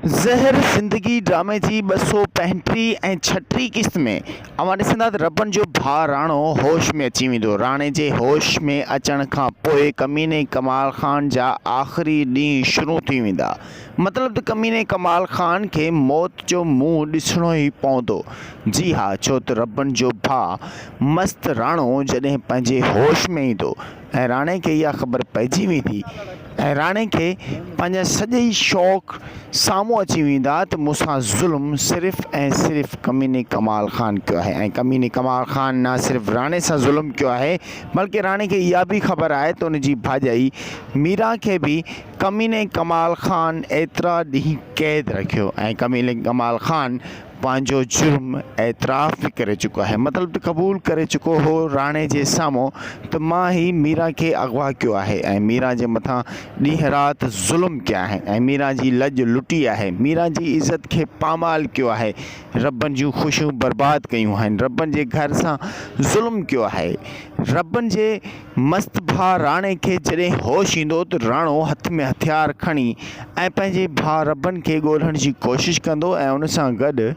ज़हर ज़िंदगी ड्रामे जी 235 ऐं 36 क़िस्त में अवां ॾिसंदा त रबन जो भाउ राणो होश में अची वेंदो। राणे जे होश में अचण खां पोइ कमीने कमाल ख़ान जा आख़िरी ॾींहं शुरू थी वेंदा। मतिलबु त कमीने कमाल ख़ान खे मौत जो मुंहुं ॾिसणो ई पवंदो। जी हा, छो त रबन जो भाउ मस्त राणो जॾहिं पंहिंजे होश में ईंदो ऐं राणे खे इहा ख़बर पइजी वेंदी ऐं राणे खे पंहिंजा सॼई शौक़ साम्हूं अची वेंदा त मूंसां ज़ुल्म सिर्फ़ु ऐं सिर्फ़ु कमीने कमाल ख़ान कयो आहे। ऐं कमीने कमाल ख़ान न सिर्फ़ु राणे सां ज़ुल्म कयो आहे, बल्कि राणे खे इहा बि ख़बर आहे त उनजी भाॼाई मीरा खे बि कमीने कमाल ख़ान एतिरा ॾींहं क़ैद रखियो ऐं कमीने कमाल ख़ान पंहिंजो जुर्म एतिराफ़ बि करे चुको आहे। मतिलबु त क़बूल करे चुको हो राणे जे साम्हूं त मां ई मीरा खे अगवा कयो आहे ऐं मीरा जे मथां ॾींहं राति ज़ुल्म कया आहे ऐं मीरा जी लॼ लुटी आहे, मीरा जी इज़त खे पामाल कयो आहे, रबन जूं ख़ुशियूं बर्बाद कयूं आहिनि, रबन जे घर सां ज़ुल्म कयो आहे। रबन जे मस्त भाउ राणे खे जॾहिं होश ईंदो त राणो हथ में हथियार खणी ऐं पंहिंजे भाउ रबन खे ॻोल्हण जी कोशिशि कंदो ऐं उन सां गॾु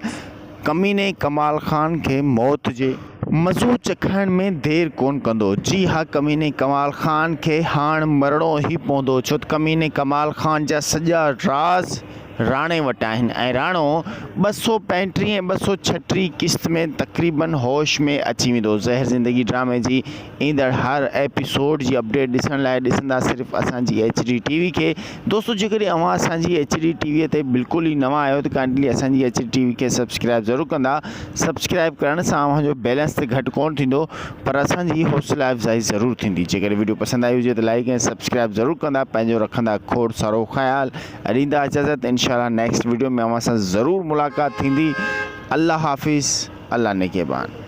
कमीने कमाल ख़ान खे मौत जे मज़ो चखाइण में देरि कोन कंदो। जी हा, कमीने कमाल ख़ान खे हाणे मरणो ई पवंदो, छो त कमीने कमाल ख़ान जा सॼा राज़ राणे वटि आहिनि ऐं राणो 235 ऐं 236 क़िस्त में तक़रीबन होश में अची वेंदो। ज़हर ज़िंदगी ड्रामे जी ईंदड़ हर एपिसोड जी अपडेट ॾिसण लाइ ॾिसंदा सिर्फ़ु असांजी HD TV खे। दोस्तों, जेकॾहिं अवां असांजी HD TV ते बिल्कुलु ई नवां आहियो त काइंडली असांजी HD TV खे सब्सक्राइब ज़रूरु कंदा। सब्सक्राइब करण सां अव्हांजो बैलेंस त घटि कोन थींदो, पर असांजी हौसला अफ़ज़ाई ज़रूरु थींदी। जेकॾहिं वीडियो पसंदि आई हुजे त लाइक ऐं सब्सक्राइब ज़रूरु कंदा। पंहिंजो रखंदा खोड़ सारो ख़्यालु ऐं ॾींदा इजाज़त। इंशाअल्लाह नेक्स्ट वीडियो में अव्हां सां ज़रूरु मुलाक़ात थींदी। अल्लाह हाफ़िज़, अल्लाह निगहबान।